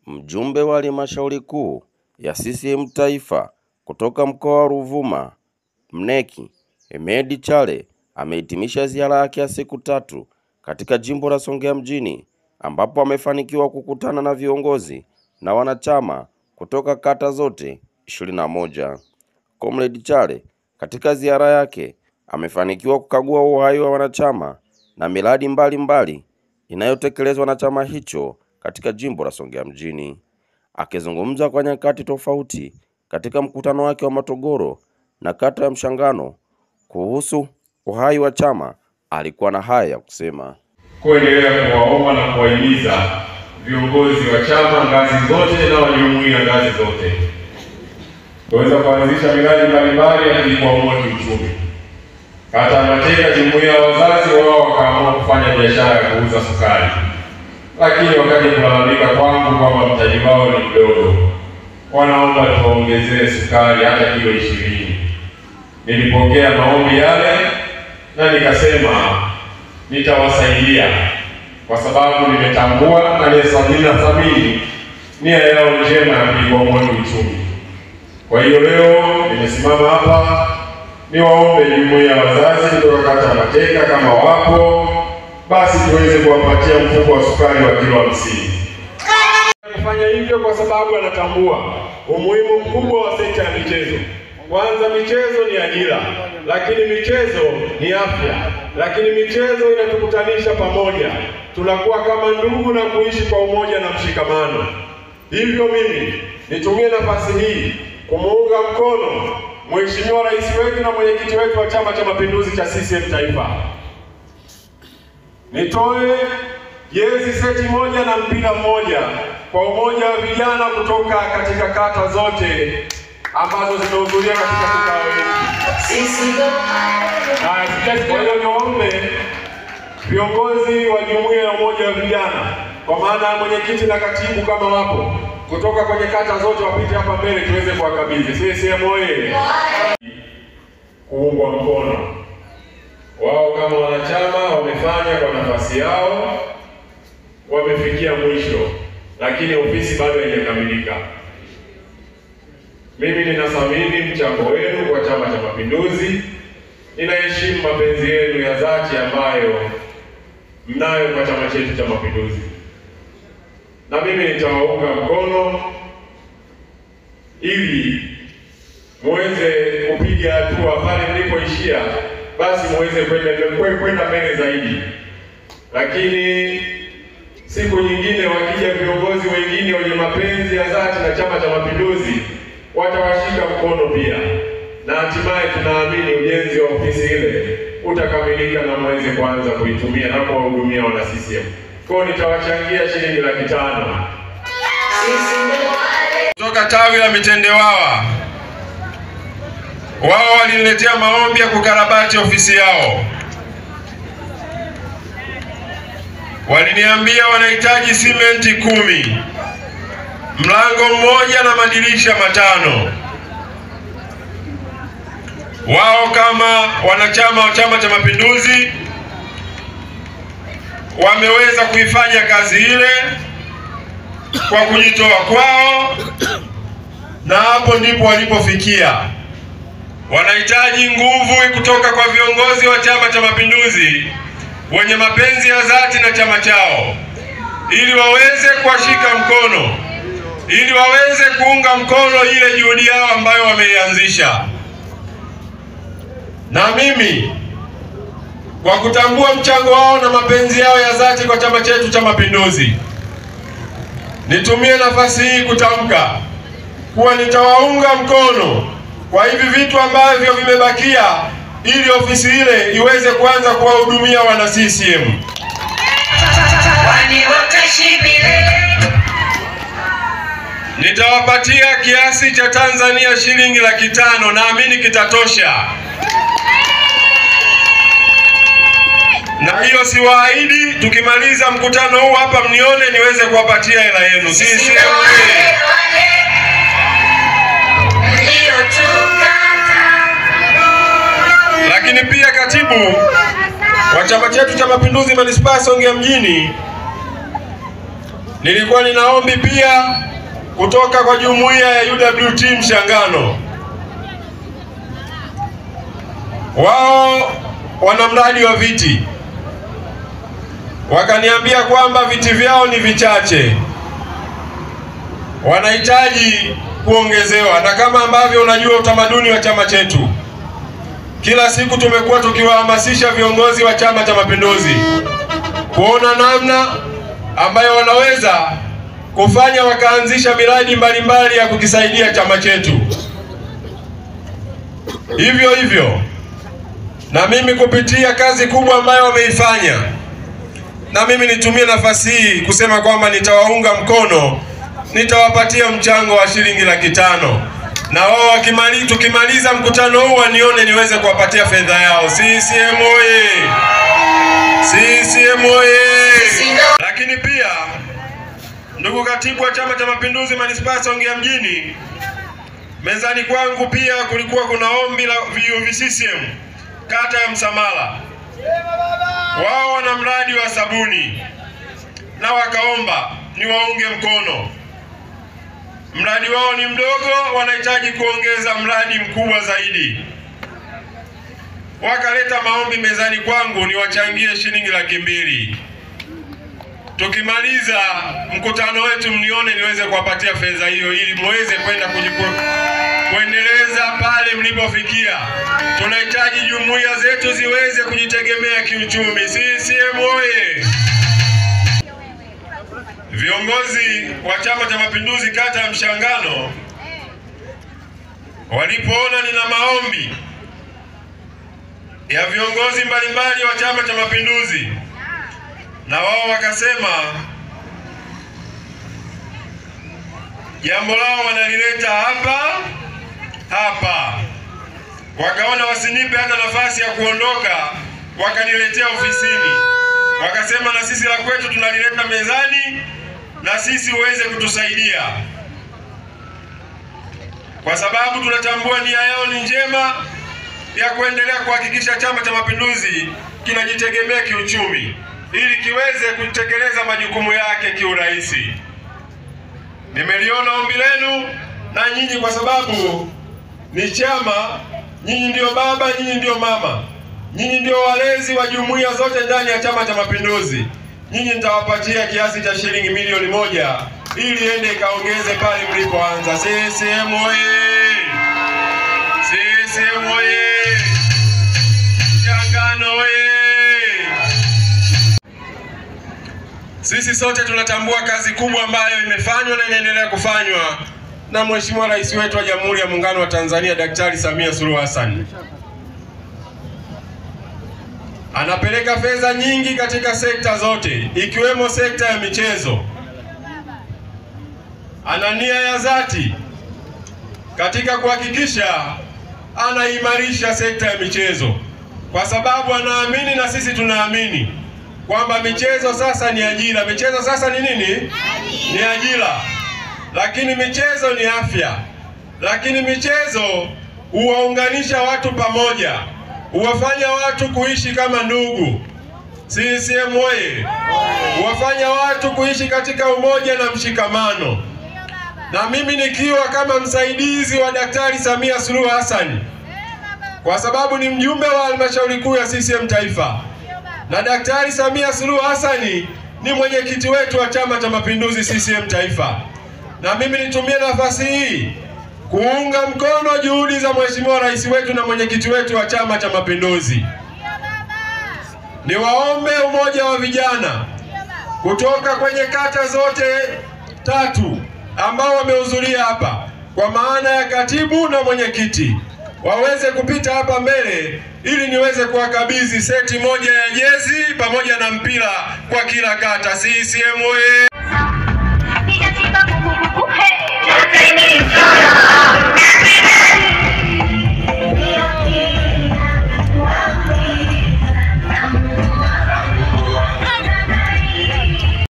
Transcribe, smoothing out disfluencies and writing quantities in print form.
Mjumbe wa halmashauri kuu ya CCM Taifa kutoka mkoa wa Ruvuma, Mneki Hemedi Chale amehitimisha ziara yake ya siku 3 katika jimbo la Songea mjini, ambapo amefanikiwa kukutana na viongozi na wanachama kutoka kata zote 21. Comrade Chale katika ziara yake amefanikiwa kukagua uhai wa wanachama na miradi mbalimbali inayotekelezwa na chama hicho katika jimbo la Songea mjini. Akizungumza kwa nyakati tofauti katika mkutano wake wa Matogoro na kata ya Mshangano kuhusu uhai wa chama, alikuwa na haya ya kusema: kuendelea kuwaomba na kuwahimiza viongozi wa chama ngazi zote na wajumuiya ngazi zote kuweza kuanzisha miradi mbalimbali ya kujikwamua kiuchumi. Kata Mateka, jumuiya ya wazazi wao wakaamua kufanya biashara ya kuuza sukari, lakini wakaja kulalamika kwangu kwamba mtaji wao ni mdogo, wanaomba tuwaongezee sukari hata kilo 20. Nilipokea maombi yale na nikasema nitawasaidia, kwa sababu nimetambua na ninathamini nia yao njema ya kujikwamua kiuchumi. Kwa hiyo leo nimesimama hapa niwaombe jumuiya ya wazazi kutoka kata Mateka, kama wapo basi tuweze kuwapatia mfuko wa sukari wa kilo 50. Nafanya hivyo kwa sababu anatambua umuhimu mkubwa wa sekta ya michezo. Kwanza, michezo ni ajira, lakini michezo ni afya, lakini michezo inatukutanisha pamoja, tunakuwa kama ndugu na kuishi kwa umoja na mshikamano. Hivyo mimi nitumie nafasi hii kumuunga mkono Mheshimiwa Rais wetu na mwenyekiti wetu wa Chama cha Mapinduzi cha CCM Taifa. Nitoe jezi seti moja na mpira mmoja kwa umoja wa vijana kutoka katika kata zote ambazo zimehudhuria katika kikao hiki. Kwa hiyo niombe viongozi wa jumuiya ya umoja wa vijana, kwa maana ya mwenyekiti na katibu kama wapo, kutoka kwenye kata zote wapite hapa mbele tuweze kuwakabidhi. CCM oyee! Kuungwa mkono. Wao kama wanachama wamefanya kwa nafasi yao, wamefikia mwisho, lakini ofisi bado haijakamilika. Mimi ninathamini mchango wenu kwa Chama cha Mapinduzi, ninaheshimu mapenzi yenu ya dhati ambayo mnayo kwa chama chetu cha Mapinduzi, na mimi nitawaunga mkono ili muweze kupiga hatua pale mlipoishia, basi muweze kwenda mbele zaidi. Lakini siku nyingine wakija viongozi wengine wenye mapenzi ya dhati na Chama cha Mapinduzi, watawashika mkono pia, na hatimaye tunaamini ujenzi wa ofisi ile utakamilika na muweze kuanza kuitumia na kuwahudumia wana CCM. Kwa nitawachangia shilingi 500 kutoka tawi la Mitendewawa. Wao waliniletea maombi ya kukarabati ofisi yao. Waliniambia wanahitaji simenti 10, mlango mmoja na madirisha 5. Wao kama wanachama wa Chama cha Mapinduzi wameweza kuifanya kazi ile kwa kujitoa kwao, na hapo ndipo walipofikia. Wanahitaji nguvu kutoka kwa viongozi wa Chama cha Mapinduzi wenye mapenzi ya dhati na chama chao, ili waweze kuwashika mkono, ili waweze kuunga mkono ile juhudi yao ambayo wameianzisha. Na mimi kwa kutambua mchango wao na mapenzi yao ya dhati kwa chama chetu cha Mapinduzi, nitumie nafasi hii kutamka kuwa nitawaunga mkono kwa hivi vitu ambavyo vimebakia, ili ofisi ile iweze kuanza kuwahudumia wana CCM. Nitawapatia kiasi cha Tanzania shilingi 500, naamini kitatosha. Na hiyo siwaahidi, tukimaliza mkutano huu hapa mnione niweze kuwapatia hela yenu. Lakini pia katibu wa chama chetu cha Mapinduzi Manispaa Songea mjini Nilikuwa nina ombi pia kutoka kwa jumuiya ya UWT Mshangano. Wao wana mradi wa viti, wakaniambia kwamba viti vyao ni vichache, wanahitaji kuongezewa. Na kama ambavyo unajua utamaduni wa chama chetu, kila siku tumekuwa tukiwahamasisha viongozi wa Chama cha Mapinduzi kuona namna ambayo wanaweza kufanya wakaanzisha miradi mbalimbali ya kukisaidia chama chetu. Hivyo hivyo na mimi kupitia kazi kubwa ambayo wameifanya, na mimi nitumie nafasi hii kusema kwamba nitawaunga mkono, nitawapatia mchango wa shilingi 500,000. Na wao tukimaliza mkutano huu wanione niweze kuwapatia fedha yao. CCM oye! CCM oye! Lakini pia ndugu katibu wa Chama cha Mapinduzi Manispaa Songea mjini, mezani kwangu pia kulikuwa kuna ombi la VCCM kata ya Msamala. Wao wana mradi wa sabuni na wakaomba niwaunge mkono. Mradi wao ni mdogo, wanahitaji kuongeza mradi mkubwa zaidi. Wakaleta maombi mezani kwangu niwachangie shilingi 200,000. Tukimaliza mkutano wetu mnione niweze kuwapatia fedha hiyo ili muweze kwenda kuendeleza pale mlipofikia. Tunahitaji jumuiya zetu ziweze kujitegemea kiuchumi. CCM oye! Viongozi wa Chama cha Mapinduzi kata ya Mshangano walipoona nina maombi ya viongozi mbalimbali wa Chama cha Mapinduzi, na wao wakasema jambo lao wanalileta hapa. Wakaona wasinipe hata nafasi ya kuondoka, wakaniletea ofisini. Wakasema na sisi la kwetu tunalileta mezani na sisi uweze kutusaidia, kwa sababu tunatambua nia yao ni njema ya kuendelea kuhakikisha Chama cha Mapinduzi kinajitegemea kiuchumi ili kiweze kutekeleza majukumu yake kiurahisi. Nimeliona ombi lenu na nyinyi, kwa sababu ni chama, nyinyi ndio baba, nyinyi ndio mama, nyinyi ndio walezi wa jumuiya zote ndani ya Chama cha Mapinduzi. Nyinyi nitawapatia kiasi cha shilingi 1,000,000 ili ende ikaongeze pale mlipoanza. CCM oye! CCM oye! Mshangano oye! Sisi sote tunatambua kazi kubwa ambayo imefanywa na inaendelea kufanywa na Mheshimiwa Rais wetu wa Jamhuri ya Muungano wa Tanzania Daktari Samia Suluhu Hassan. Anapeleka fedha nyingi katika sekta zote ikiwemo sekta ya michezo. Ana nia ya dhati katika kuhakikisha anaimarisha sekta ya michezo, kwa sababu anaamini na sisi tunaamini kwamba michezo sasa ni ajira. Michezo sasa ni nini? Ni ajira. Lakini michezo ni afya. Lakini michezo huwaunganisha watu pamoja, huwafanya watu kuishi kama ndugu. CCM oye! Huwafanya watu kuishi katika umoja na mshikamano. Na mimi nikiwa kama msaidizi wa Daktari Samia Suluhu Hassan, kwa sababu ni mjumbe wa halmashauri kuu ya CCM Taifa, na Daktari Samia Suluhu Hassan ni mwenyekiti wetu wa Chama cha Mapinduzi CCM Taifa, na mimi nitumie nafasi hii kuunga mkono juhudi za Mheshimiwa Rais wetu na mwenyekiti wetu wa Chama cha Mapinduzi. Niwaombe umoja wa vijana kutoka kwenye kata zote 3 ambao wamehudhuria hapa, kwa maana ya katibu na mwenyekiti, waweze kupita hapa mbele ili niweze kuwakabidhi seti moja ya jezi pamoja na mpira kwa kila kata. CCM oye!